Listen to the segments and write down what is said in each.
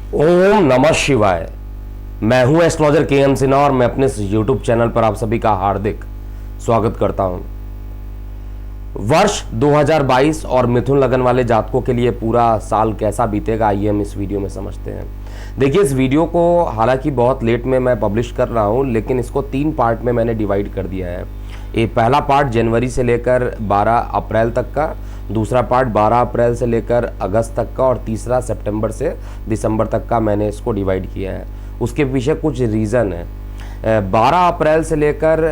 ओम नमः शिवाय। मैं हूं एस्ट्रोलॉजर के एम सिन्हा और मैं अपने इस यूट्यूब चैनल पर आप सभी का हार्दिक स्वागत करता हूं। वर्ष 2022 और मिथुन लगन वाले जातकों के लिए पूरा साल कैसा बीतेगा, आइए हम इस वीडियो में समझते हैं। देखिए, इस वीडियो को हालांकि बहुत लेट में मैं पब्लिश कर रहा हूं, लेकिन इसको 3 पार्ट में मैंने डिवाइड कर दिया है। ये पहला पार्ट जनवरी से लेकर 12 अप्रैल तक का, दूसरा पार्ट 12 अप्रैल से लेकर अगस्त तक का और तीसरा सितंबर से दिसंबर तक का मैंने इसको डिवाइड किया है। उसके पीछे कुछ रीज़न है। 12 अप्रैल से लेकर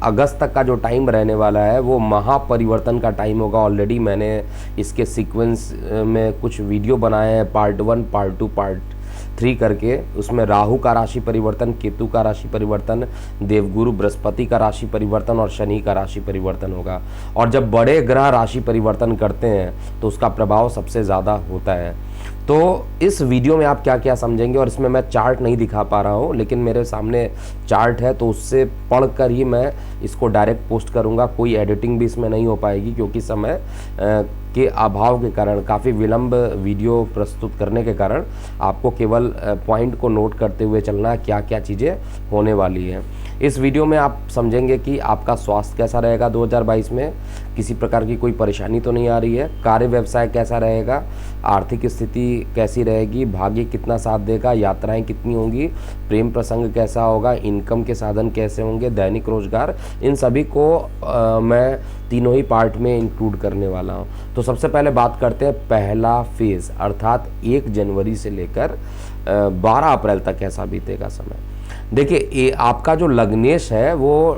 अगस्त तक का जो टाइम रहने वाला है वो महापरिवर्तन का टाइम होगा। ऑलरेडी मैंने इसके सीक्वेंस में कुछ वीडियो बनाए हैं, पार्ट 1, पार्ट 2, पार्ट 3 करके। उसमें राहु का राशि परिवर्तन, केतु का राशि परिवर्तन, देवगुरु बृहस्पति का राशि परिवर्तन और शनि का राशि परिवर्तन होगा। और जब बड़े ग्रह राशि परिवर्तन करते हैं तो उसका प्रभाव सबसे ज़्यादा होता है। तो इस वीडियो में आप क्या क्या समझेंगे, और इसमें मैं चार्ट नहीं दिखा पा रहा हूँ, लेकिन मेरे सामने चार्ट है तो उससे पढ़कर ही मैं इसको डायरेक्ट पोस्ट करूँगा। कोई एडिटिंग भी इसमें नहीं हो पाएगी, क्योंकि समय के अभाव के कारण, काफ़ी विलंब वीडियो प्रस्तुत करने के कारण आपको केवल पॉइंट को नोट करते हुए चलना है, क्या क्या चीज़ें होने वाली हैं। इस वीडियो में आप समझेंगे कि आपका स्वास्थ्य कैसा रहेगा 2022 में, किसी प्रकार की कोई परेशानी तो नहीं आ रही है, कार्य व्यवसाय कैसा रहेगा, आर्थिक स्थिति कैसी रहेगी, भाग्य कितना साथ देगा, यात्राएं कितनी होंगी, प्रेम प्रसंग कैसा होगा, इनकम के साधन कैसे होंगे, दैनिक रोजगार, इन सभी को मैं तीनों ही पार्ट में इंक्लूड करने वाला हूं। तो सबसे पहले बात करते हैं पहला फेज़, अर्थात 1 जनवरी से लेकर 12 अप्रैल तक कैसा बीतेगा समय। देखिए, ये आपका जो लग्नेश है वो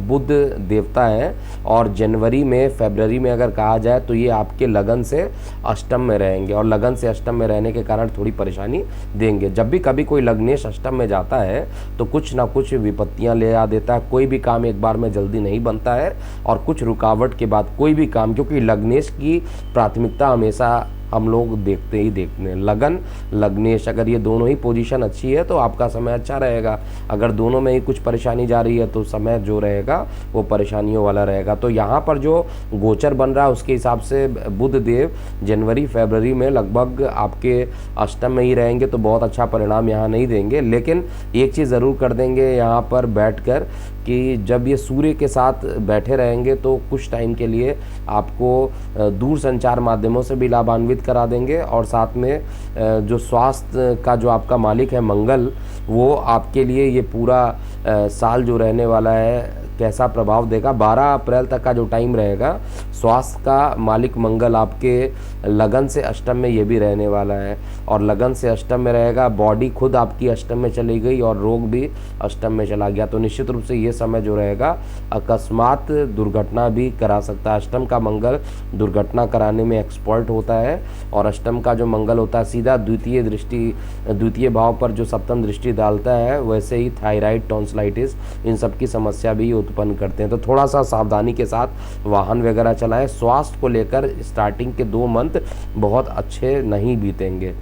बुध देवता है, और जनवरी में, फरवरी में अगर कहा जाए तो ये आपके लगन से अष्टम में रहेंगे, और लगन से अष्टम में रहने के कारण थोड़ी परेशानी देंगे। जब भी कभी कोई लग्नेश अष्टम में जाता है तो कुछ ना कुछ विपत्तियां ले आ देता है। कोई भी काम एक बार में जल्दी नहीं बनता है, और कुछ रुकावट के बाद कोई भी काम, क्योंकि लग्नेश की प्राथमिकता हमेशा हम लोग देखते हैं। लगन, लग्नेश, अगर ये दोनों ही पोजीशन अच्छी है तो आपका समय अच्छा रहेगा। अगर दोनों में ही कुछ परेशानी जा रही है तो समय जो रहेगा वो परेशानियों वाला रहेगा। तो यहाँ पर जो गोचर बन रहा है उसके हिसाब से बुध देव जनवरी फरवरी में लगभग आपके अष्टम में ही रहेंगे, तो बहुत अच्छा परिणाम यहाँ नहीं देंगे। लेकिन एक चीज़ ज़रूर कर देंगे यहाँ पर बैठकर, कि जब ये सूर्य के साथ बैठे रहेंगे तो कुछ टाइम के लिए आपको दूर संचार माध्यमों से भी लाभान्वित करा देंगे, और साथ में जो स्वास्थ्य का जो आपका मालिक है मंगल, वो आपके लिए ये पूरा साल जो रहने वाला है कैसा प्रभाव देगा। 12 अप्रैल तक का जो टाइम रहेगा, स्वास्थ्य का मालिक मंगल आपके लगन से अष्टम में ये भी रहने वाला है, और लगन से अष्टम में रहेगा, बॉडी खुद आपकी अष्टम में चली गई और रोग भी अष्टम में चला गया, तो निश्चित रूप से ये समय जो रहेगा अकस्मात दुर्घटना भी करा सकता है। अष्टम का मंगल दुर्घटना कराने में एक्सपर्ट होता है, और अष्टम का जो मंगल होता है सीधा द्वितीय भाव पर जो सप्तम दृष्टि डालता है, वैसे ही थायराइड, टॉन्सिलाइटिस, इन सब की समस्या भी उत्पन्न करते हैं। तो थोड़ा सा सावधानी के साथ वाहन वगैरह चलाएं। स्वास्थ्य को लेकर स्टार्टिंग के 2 मंथ बहुत अच्छे नहीं बीतेंगे,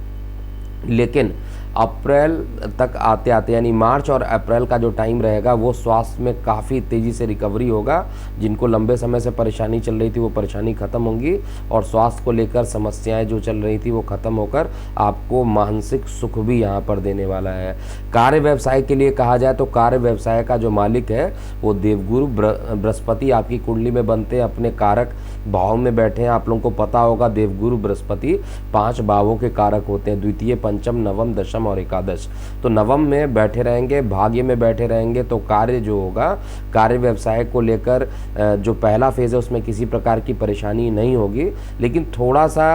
लेकिन अप्रैल तक आते आते, यानी मार्च और अप्रैल का जो टाइम रहेगा वो स्वास्थ्य में काफ़ी तेज़ी से रिकवरी होगा। जिनको लंबे समय से परेशानी चल रही थी वो परेशानी ख़त्म होंगी, और स्वास्थ्य को लेकर समस्याएं जो चल रही थी वो ख़त्म होकर आपको मानसिक सुख भी यहाँ पर देने वाला है। कार्य व्यवसाय के लिए कहा जाए तो कार्य व्यवसाय का जो मालिक है वो देवगुरु बृहस्पति आपकी कुंडली में बनते हैं, अपने कारक भाव में बैठे हैं। आप लोगों को पता होगा देवगुरु बृहस्पति 5 भावों के कारक होते हैं, द्वितीय, पंचम, नवम, दशम और एकादश। तो नवम में बैठे रहेंगे, भाग्य में बैठे रहेंगे, तो कार्य जो होगा, कार्य व्यवसाय को लेकर जो पहला फेज है उसमें किसी प्रकार की परेशानी नहीं होगी। लेकिन थोड़ा सा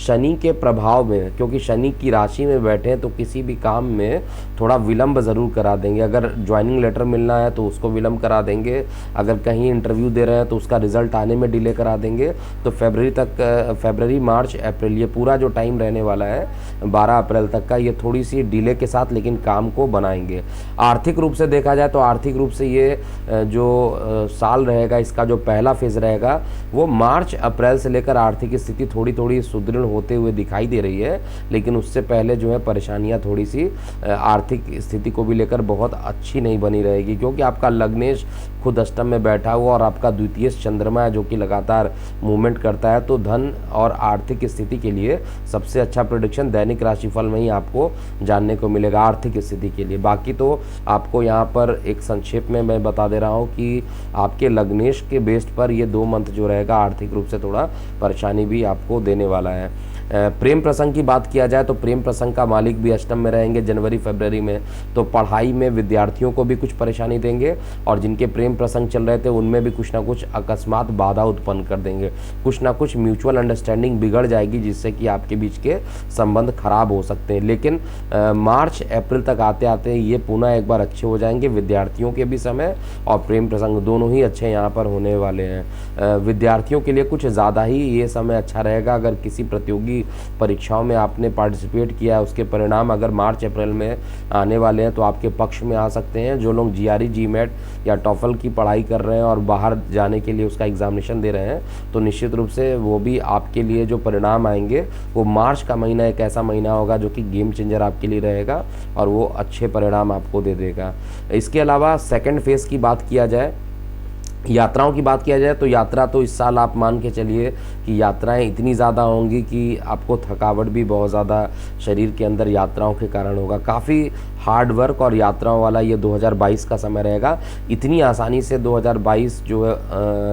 शनि के प्रभाव में, क्योंकि शनि की राशि में बैठे हैं, तो किसी भी काम में थोड़ा विलंब ज़रूर करा देंगे। अगर ज्वाइनिंग लेटर मिलना है तो उसको विलंब करा देंगे, अगर कहीं इंटरव्यू दे रहे हैं तो उसका रिजल्ट आने में डिले करा देंगे। तो फरवरी, मार्च, अप्रैल, ये पूरा जो टाइम रहने वाला है 12 अप्रैल तक का, ये थोड़ी सी डिले के साथ लेकिन काम को बनाएंगे। आर्थिक रूप से देखा जाए तो आर्थिक रूप से ये जो साल रहेगा, इसका जो पहला फेज रहेगा वो मार्च अप्रैल से लेकर आर्थिक स्थिति थोड़ी थोड़ी सुदृढ़ होते हुए दिखाई दे रही है। लेकिन उससे पहले जो है परेशानियां थोड़ी सी आर्थिक स्थिति को भी लेकर बहुत अच्छी नहीं बनी रहेगी, क्योंकि आपका लग्नेश खुद अष्टम में बैठा हुआ और आपका द्वितीय चंद्रमा है जो कि लगातार मूवमेंट करता है। तो धन और आर्थिक स्थिति के लिए सबसे अच्छा प्रेडिक्शन दैनिक राशिफल में ही आपको जानने को मिलेगा आर्थिक स्थिति के लिए। बाकी तो आपको यहाँ पर एक संक्षेप में मैं बता दे रहा हूँ कि आपके लग्नेश के बेस्ड पर ये 2 मंथ जो रहेगा आर्थिक रूप से थोड़ा परेशानी भी आपको देने वाला है। प्रेम प्रसंग की बात किया जाए तो प्रेम प्रसंग का मालिक भी अष्टम में रहेंगे जनवरी फरवरी में, तो पढ़ाई में विद्यार्थियों को भी कुछ परेशानी देंगे और जिनके प्रेम प्रसंग चल रहे थे उनमें भी कुछ ना कुछ अकस्मात बाधा उत्पन्न कर देंगे। कुछ ना कुछ म्यूचुअल अंडरस्टैंडिंग बिगड़ जाएगी जिससे कि आपके बीच के संबंध खराब हो सकते हैं। लेकिन मार्च अप्रैल तक आते आते ये पुनः एक बार अच्छे हो जाएंगे। विद्यार्थियों के भी समय और प्रेम प्रसंग दोनों ही अच्छे यहाँ पर होने वाले हैं। विद्यार्थियों के लिए कुछ ज़्यादा ही ये समय अच्छा रहेगा। अगर किसी प्रतियोगी परीक्षाओं में आपने पार्टिसिपेट किया, उसके परिणाम अगर मार्च अप्रैल में आने वाले हैं तो आपके पक्ष में आ सकते हैं। जो लोग जीआरई जीमेट या टॉफल की पढ़ाई कर रहे हैं और बाहर जाने के लिए उसका एग्जामिनेशन दे रहे हैं तो निश्चित रूप से वो भी आपके लिए जो परिणाम आएंगे वो मार्च का महीना एक ऐसा महीना होगा जो कि गेम चेंजर आपके लिए रहेगा और वो अच्छे परिणाम आपको दे देगा। इसके अलावा सेकेंड फेज़ की बात किया जाए, यात्राओं की बात किया जाए तो यात्रा तो इस साल आप मान के चलिए कि यात्राएं इतनी ज़्यादा होंगी कि आपको थकावट भी बहुत ज़्यादा शरीर के अंदर यात्राओं के कारण होगा। काफ़ी हार्ड वर्क और यात्राओं वाला ये 2022 का समय रहेगा। इतनी आसानी से 2022 जो है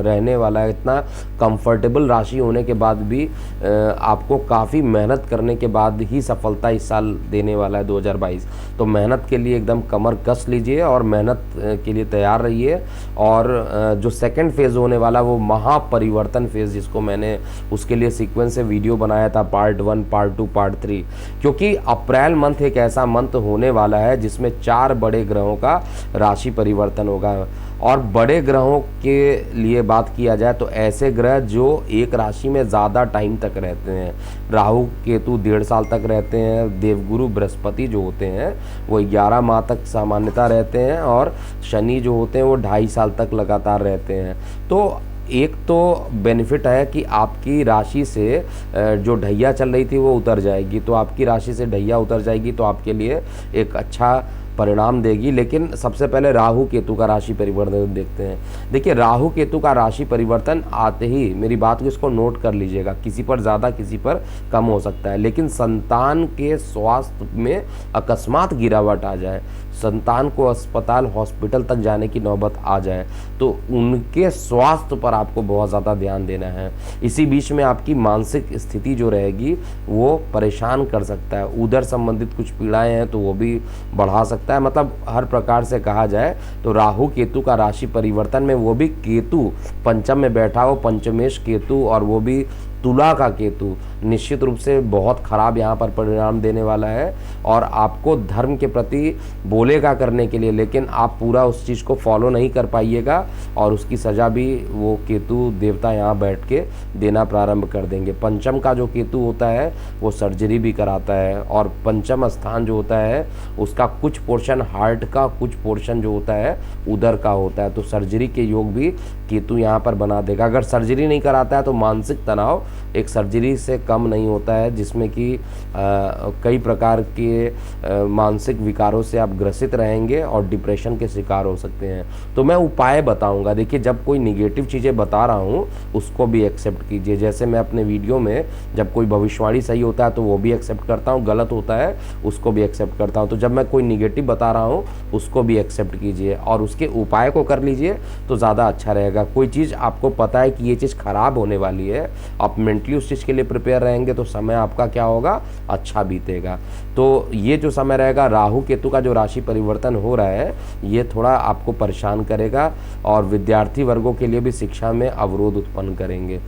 रहने वाला है, इतना कंफर्टेबल राशि होने के बाद भी आपको काफ़ी मेहनत करने के बाद ही सफलता इस साल देने वाला है 2022। तो मेहनत के लिए एकदम कमर कस लीजिए और मेहनत के लिए तैयार रहिए। और जो सेकंड फेज़ होने वाला वो महापरिवर्तन फेज़ जिसको मैंने उसके लिए सीक्वेंस से वीडियो बनाया था, पार्ट 1 पार्ट 2 पार्ट 3, क्योंकि अप्रैल मंथ एक ऐसा मंथ होने वाला है जिसमें 4 बड़े ग्रहों का राशि परिवर्तन होगा। और बड़े ग्रहों के लिए बात किया जाए तो ऐसे ग्रह जो एक राशि में ज़्यादा टाइम तक रहते हैं। राहु केतु 1.5 साल तक रहते हैं। देवगुरु बृहस्पति जो होते हैं वो 11 माह तक सामान्यता रहते हैं और शनि जो होते हैं वो 2.5 साल तक लगातार रहते हैं। तो एक तो बेनिफिट है कि आपकी राशि से जो ढैया चल रही थी वो उतर जाएगी, तो आपकी राशि से ढैया उतर जाएगी तो आपके लिए एक अच्छा परिणाम देगी। लेकिन सबसे पहले राहु केतु का राशि परिवर्तन देखते हैं। देखिए, राहु केतु का राशि परिवर्तन आते ही मेरी बात को इसको नोट कर लीजिएगा, किसी पर ज़्यादा किसी पर कम हो सकता है, लेकिन संतान के स्वास्थ्य में अकस्मात गिरावट आ जाए, संतान को अस्पताल हॉस्पिटल तक जाने की नौबत आ जाए तो उनके स्वास्थ्य पर आपको बहुत ज़्यादा ध्यान देना है। इसी बीच में आपकी मानसिक स्थिति जो रहेगी वो परेशान कर सकता है। उदर संबंधित कुछ पीड़ाएं हैं तो वो भी बढ़ा सकता है। मतलब हर प्रकार से कहा जाए तो राहु केतु का राशि परिवर्तन में, वो भी केतु पंचम में बैठा हो, पंचमेश केतु, और वो भी तुला का केतु, निश्चित रूप से बहुत खराब यहाँ पर परिणाम देने वाला है। और आपको धर्म के प्रति बोलेगा करने के लिए, लेकिन आप पूरा उस चीज़ को फॉलो नहीं कर पाइएगा और उसकी सज़ा भी वो केतु देवता यहाँ बैठ के देना प्रारंभ कर देंगे। पंचम का जो केतु होता है वो सर्जरी भी कराता है और पंचम स्थान जो होता है उसका कुछ पोर्शन हार्ट का, कुछ पोर्शन जो होता है उदर का होता है। तो सर्जरी के योग भी केतु यहाँ पर बना देगा। अगर सर्जरी नहीं कराता है तो मानसिक तनाव एक सर्जरी से कम नहीं होता है, जिसमें कि कई प्रकार के मानसिक विकारों से आप ग्रसित रहेंगे और डिप्रेशन के शिकार हो सकते हैं। तो मैं उपाय बताऊंगा। देखिए, जब कोई निगेटिव चीज़ें बता रहा हूँ उसको भी एक्सेप्ट कीजिए। जैसे मैं अपने वीडियो में जब कोई भविष्यवाणी सही होता है तो वो भी एक्सेप्ट करता हूँ, गलत होता है उसको भी एक्सेप्ट करता हूँ। तो जब मैं कोई निगेटिव बता रहा हूँ उसको भी एक्सेप्ट कीजिए और उसके उपाय को कर लीजिए तो ज़्यादा अच्छा रहेगा। कोई चीज़ आपको पता है कि ये चीज़ खराब होने वाली है, आप मेंटली उस चीज़ के लिए प्रिपेयर रहेंगे तो समय आपका क्या होगा, अच्छा बीतेगा। तो ये जो समय रहेगा, राहु केतु का जो राशि परिवर्तन हो रहा है ये थोड़ा आपको परेशान करेगा और विद्यार्थी वर्गों के लिए भी शिक्षा में अवरोध उत्पन्न करेंगे।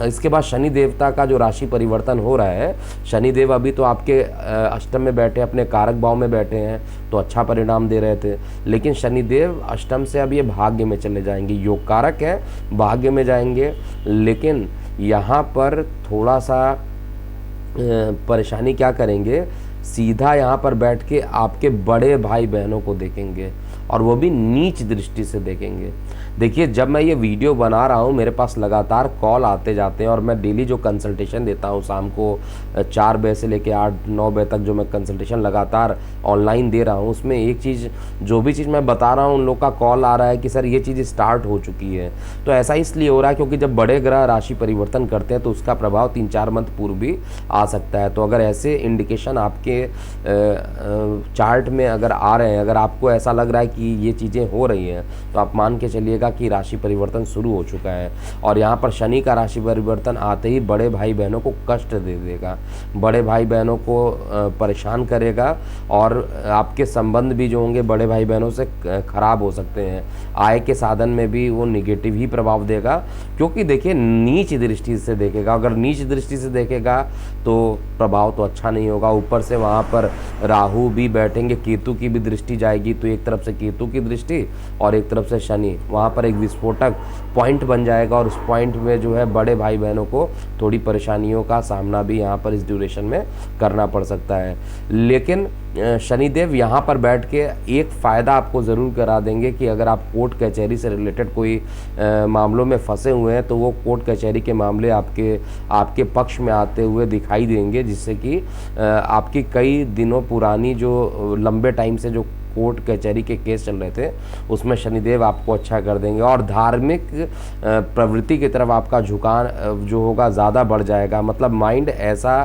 इसके बाद शनि देवता का जो राशि परिवर्तन हो रहा है, शनिदेव अभी तो आपके अष्टम में बैठे, अपने कारक भाव में बैठे हैं तो अच्छा परिणाम दे रहे थे, लेकिन शनिदेव अष्टम से अब ये भाग्य में चले जाएंगे। योग कारक है, भाग्य में जाएंगे, लेकिन यहाँ पर थोड़ा सा परेशानी क्या करेंगे, सीधा यहाँ पर बैठ के आपके बड़े भाई बहनों को देखेंगे और वो भी नीच दृष्टि से देखेंगे। देखिए, जब मैं ये वीडियो बना रहा हूँ मेरे पास लगातार कॉल आते जाते हैं और मैं डेली जो कंसल्टेशन देता हूँ शाम को 4 बजे से लेकर 8-9 बजे तक जो मैं कंसल्टेशन लगातार ऑनलाइन दे रहा हूँ, उसमें एक चीज़, जो भी चीज़ मैं बता रहा हूँ उन लोग का कॉल आ रहा है कि सर ये चीज़ स्टार्ट हो चुकी है। तो ऐसा इसलिए हो रहा है क्योंकि जब बड़े ग्रह राशि परिवर्तन करते हैं तो उसका प्रभाव 3-4 मंथ पूर्व भी आ सकता है। तो अगर ऐसे इंडिकेशन आपके चार्ट में अगर आ रहे हैं, अगर आपको ऐसा लग रहा है कि ये चीज़ें हो रही हैं, तो आप मान के चलिएगा कि राशि परिवर्तन शुरू हो चुका है। और यहाँ पर शनि का राशि परिवर्तन आते ही बड़े भाई बहनों को कष्ट दे देगा, बड़े भाई बहनों को परेशान करेगा और आपके संबंध भी जो होंगे बड़े भाई बहनों से खराब हो सकते हैं। आय के साधन में भी वो निगेटिव ही प्रभाव देगा, क्योंकि देखिए नीच दृष्टि से देखेगा। अगर नीच दृष्टि से देखेगा तो प्रभाव तो अच्छा नहीं होगा। ऊपर से वहाँ पर राहु भी बैठेंगे, केतु की भी दृष्टि जाएगी, तो एक तरफ से केतु की दृष्टि और एक तरफ से शनि, वहाँ पर एक विस्फोटक पॉइंट बन जाएगा और उस पॉइंट में जो है बड़े भाई बहनों को थोड़ी परेशानियों का सामना भी यहाँ पर इस ड्यूरेशन में करना पड़ सकता है। लेकिन शनिदेव यहाँ पर बैठ के एक फ़ायदा आपको ज़रूर करा देंगे कि अगर आप कोर्ट कचहरी से रिलेटेड कोई मामलों में फंसे हुए हैं तो वो कोर्ट कचहरी के मामले आपके पक्ष में आते हुए दिखाई देंगे, जिससे कि आपकी कई दिनों पुरानी जो लंबे टाइम से जो कोर्ट कचहरी के केस चल रहे थे उसमें शनिदेव आपको अच्छा कर देंगे और धार्मिक प्रवृत्ति की तरफ आपका झुकाव जो होगा ज़्यादा बढ़ जाएगा। मतलब माइंड ऐसा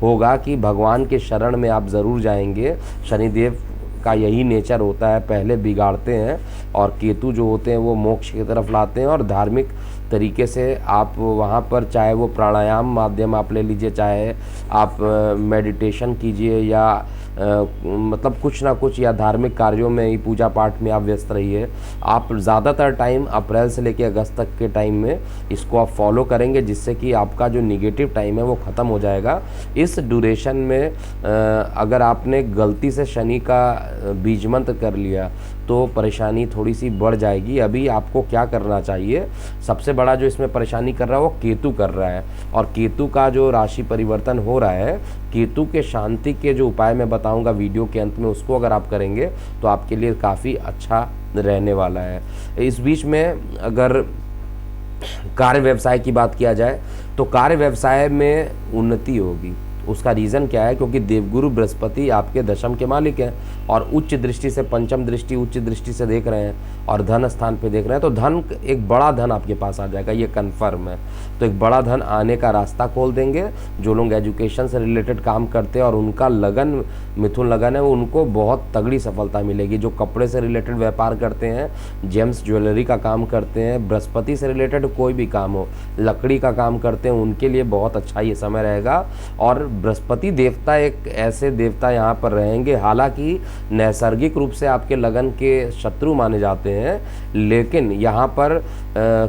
होगा कि भगवान के शरण में आप ज़रूर जाएंगे। शनिदेव का यही नेचर होता है, पहले बिगाड़ते हैं और केतु जो होते हैं वो मोक्ष की तरफ लाते हैं। और धार्मिक तरीके से आप वहाँ पर, चाहे वो प्राणायाम माध्यम आप ले लीजिए, चाहे आप मेडिटेशन कीजिए या मतलब कुछ ना कुछ, या धार्मिक कार्यों में ही पूजा पाठ में आप व्यस्त रहिए। आप ज़्यादातर टाइम अप्रैल से लेकर अगस्त तक के टाइम में इसको आप फॉलो करेंगे, जिससे कि आपका जो निगेटिव टाइम है वो ख़त्म हो जाएगा। इस ड्यूरेशन में अगर आपने गलती से शनि का बीज मंत्र कर लिया तो परेशानी थोड़ी सी बढ़ जाएगी। अभी आपको क्या करना चाहिए, सबसे बड़ा जो इसमें परेशानी कर रहा है वो केतु कर रहा है, और केतु का जो राशि परिवर्तन हो रहा है, केतु के शांति के जो उपाय मैं बताऊंगा वीडियो के अंत में, उसको अगर आप करेंगे तो आपके लिए काफ़ी अच्छा रहने वाला है। इस बीच में अगर कार्य व्यवसाय की बात किया जाए तो कार्य व्यवसाय में उन्नति होगी। उसका रीज़न क्या है, क्योंकि देवगुरु बृहस्पति आपके दशम के मालिक हैं और उच्च दृष्टि से, पंचम दृष्टि उच्च दृष्टि से देख रहे हैं और धन स्थान पे देख रहे हैं, तो धन, एक बड़ा धन आपके पास आ जाएगा, ये कन्फर्म है। तो एक बड़ा धन आने का रास्ता खोल देंगे। जो लोग एजुकेशन से रिलेटेड काम करते हैं और उनका लगन, मिथुन लगन है, वो उनको बहुत तगड़ी सफलता मिलेगी। जो कपड़े से रिलेटेड व्यापार करते हैं, जेम्स ज्वेलरी का काम करते हैं, बृहस्पति से रिलेटेड कोई भी काम हो, लकड़ी का काम करते हैं, उनके लिए बहुत अच्छा ये समय रहेगा। और बृहस्पति देवता एक ऐसे देवता यहाँ पर रहेंगे, हालांकि नैसर्गिक रूप से आपके लगन के शत्रु माने जाते हैं, लेकिन यहाँ पर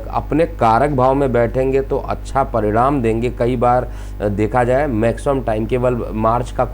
अपने कारक भाव में बैठेंगे तो अच्छा परिणाम देंगे। कई बार देखा जाए मैक्सिमम टाइम, केवल मार्च का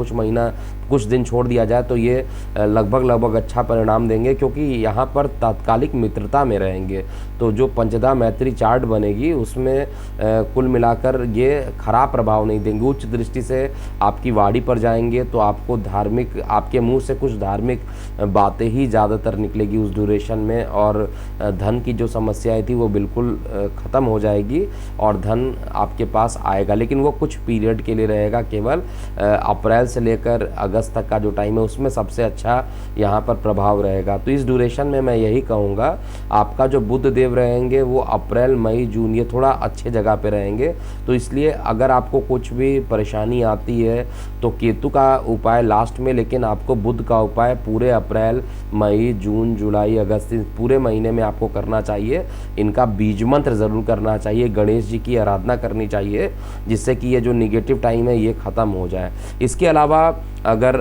कुछ दिन छोड़ दिया जाए तो ये लगभग अच्छा परिणाम देंगे, क्योंकि यहाँ पर तात्कालिक मित्रता में रहेंगे। तो जो पंचदा मैत्री चार्ट बनेगी उसमें कुल मिलाकर ये खराब प्रभाव नहीं देंगे। उच्च दृष्टि से आपकी वाड़ी पर जाएंगे तो आपको धार्मिक, आपके मुंह से कुछ धार्मिक बातें ही ज़्यादातर निकलेगी उस ड्यूरेशन में, और धन की जो समस्याएं थी वो बिल्कुल ख़त्म हो जाएगी और धन आपके पास आएगा। लेकिन वो कुछ पीरियड के लिए रहेगा, केवल अप्रैल से लेकर अगस्त तक का जो टाइम है उसमें सबसे अच्छा यहाँ पर प्रभाव रहेगा। तो इस ड्यूरेशन में मैं यही कहूँगा, आपका जो बुध देव रहेंगे वो अप्रैल मई जून ये थोड़ा अच्छे जगह पे रहेंगे। तो इसलिए अगर आपको कुछ भी परेशानी आती है तो केतु का उपाय लास्ट में, लेकिन आपको बुध का उपाय पूरे अप्रैल मई जून जुलाई अगस्त पूरे महीने में आपको करना चाहिए। इनका बीज मंत्र ज़रूर करना चाहिए, गणेश जी की आराधना करनी चाहिए, जिससे कि ये जो निगेटिव टाइम है ये ख़त्म हो जाए। इसके अलावा अगर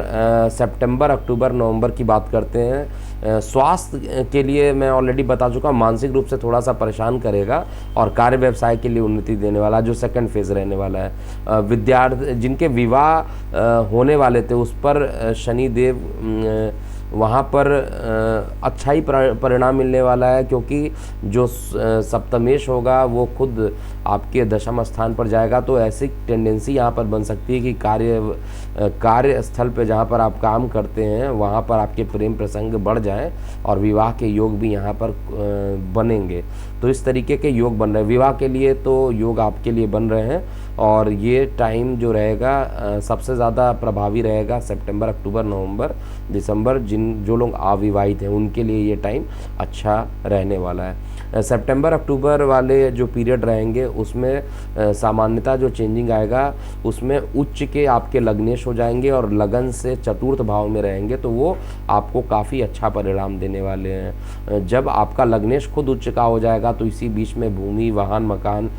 सितंबर अक्टूबर नवंबर की बात करते हैं, स्वास्थ्य के लिए मैं ऑलरेडी बता चुका हूँ, मानसिक रूप से थोड़ा सा परेशान करेगा और कार्य व्यवसाय के लिए उन्नति देने वाला जो सेकंड फेज रहने वाला है। विद्यार्थी जिनके विवाह होने वाले थे उस पर शनिदेव वहाँ पर अच्छा ही परिणाम मिलने वाला है, क्योंकि जो सप्तमेश होगा वो खुद आपके दशम स्थान पर जाएगा। तो ऐसी टेंडेंसी यहाँ पर बन सकती है कि कार्यस्थल पे जहाँ पर आप काम करते हैं वहाँ पर आपके प्रेम प्रसंग बढ़ जाएं और विवाह के योग भी यहाँ पर बनेंगे। तो इस तरीके के योग बन रहे हैं विवाह के लिए, तो योग आपके लिए बन रहे हैं। और ये टाइम जो रहेगा सबसे ज़्यादा प्रभावी रहेगा सितंबर, अक्टूबर, नवंबर, दिसंबर। जो लोग अविवाहित हैं उनके लिए ये टाइम अच्छा रहने वाला है। सितंबर अक्टूबर वाले जो पीरियड रहेंगे उसमें सामान्यतः जो चेंजिंग आएगा उसमें उच्च के आपके लग्नेश हो जाएंगे और लगन से चतुर्थ भाव में रहेंगे, तो वो आपको काफ़ी अच्छा परिणाम देने वाले हैं। जब आपका लग्नेश खुद उच्च का हो जाएगा तो इसी बीच में भूमि, वाहन, मकान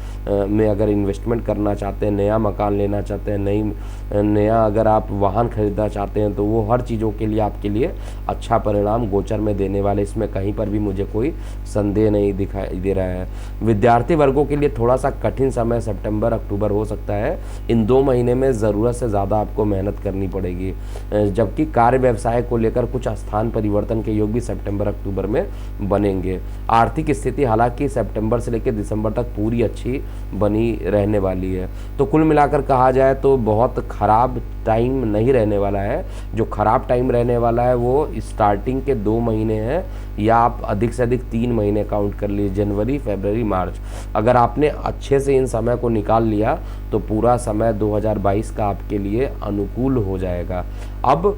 में अगर इन्वेस्टमेंट करना चाहते हैं, नया मकान लेना चाहते हैं, नया अगर आप वाहन खरीदना चाहते हैं, तो वो हर चीज़ों के लिए आपके लिए अच्छा परिणाम गोचर में देने वाले, इसमें कहीं पर भी मुझे कोई संदेह नहीं दिखाई दे रहा है। विद्यार्थी वर्गों के लिए थोड़ा सा कठिन समय सितंबर अक्टूबर हो सकता है। इन 2 महीने में ज़रूरत से ज़्यादा आपको मेहनत करनी पड़ेगी, जबकि कार्य व्यवसाय को लेकर कुछ स्थान परिवर्तन के योग भी सितंबर अक्टूबर में बनेंगे। आर्थिक स्थिति हालांकि सितंबर से लेकर दिसंबर तक पूरी अच्छी बनी रहने वाली है। तो कुल मिलाकर कहा जाए तो बहुत ख़राब टाइम नहीं रहने वाला है। जो ख़राब टाइम रहने वाला है वो स्टार्टिंग के 2 महीने हैं, या आप अधिक से अधिक 3 महीने काउंट कर लीजिए, जनवरी, फरवरी, मार्च। अगर आपने अच्छे से इन समय को निकाल लिया तो पूरा समय 2022 का आपके लिए अनुकूल हो जाएगा। अब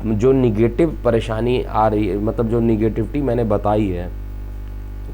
जो निगेटिव परेशानी आ रही है, मतलब जो निगेटिविटी मैंने बताई है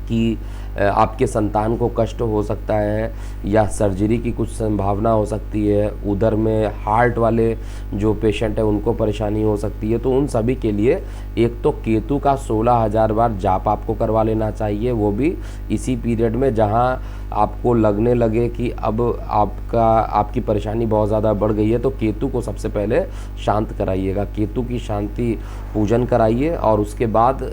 कि आपके संतान को कष्ट हो सकता है या सर्जरी की कुछ संभावना हो सकती है, उधर में हार्ट वाले जो पेशेंट है उनको परेशानी हो सकती है, तो उन सभी के लिए एक तो केतु का 16,000 बार जाप आपको करवा लेना चाहिए, वो भी इसी पीरियड में जहां आपको लगने लगे कि अब आपकी परेशानी बहुत ज़्यादा बढ़ गई है, तो केतु को सबसे पहले शांत कराइएगा, केतु की शांति पूजन कराइए। और उसके बाद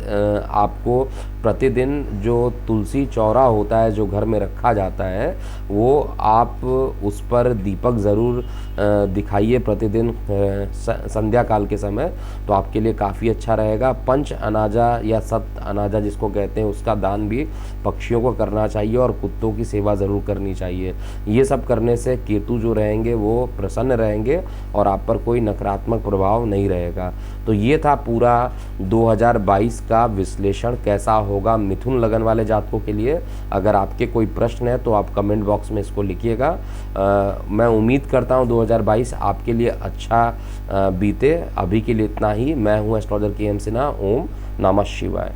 आपको प्रतिदिन जो तुलसी चौरा होता है जो घर में रखा जाता है, वो आप उस पर दीपक ज़रूर दिखाइए प्रतिदिन संध्या काल के समय, तो आपके लिए काफ़ी अच्छा रहेगा। पंच अनाजा या सत अनाजा जिसको कहते हैं उसका दान भी पक्षियों को करना चाहिए और कुत्तों की सेवा ज़रूर करनी चाहिए। ये सब करने से केतु जो रहेंगे वो प्रसन्न रहेंगे और आप पर कोई नकारात्मक प्रभाव नहीं रहेगा। तो ये था पूरा 2022 का विश्लेषण कैसा होगा मिथुन लगन वाले जातकों के लिए। अगर आपके कोई प्रश्न है तो आप कमेंट बॉक्स में इसको लिखिएगा। मैं उम्मीद करता हूँ 2022 आपके लिए अच्छा बीते। अभी के लिए इतना ही। मैं हूँ एस्ट्रोलॉजर KM सिन्हा। ओम नमः शिवाय।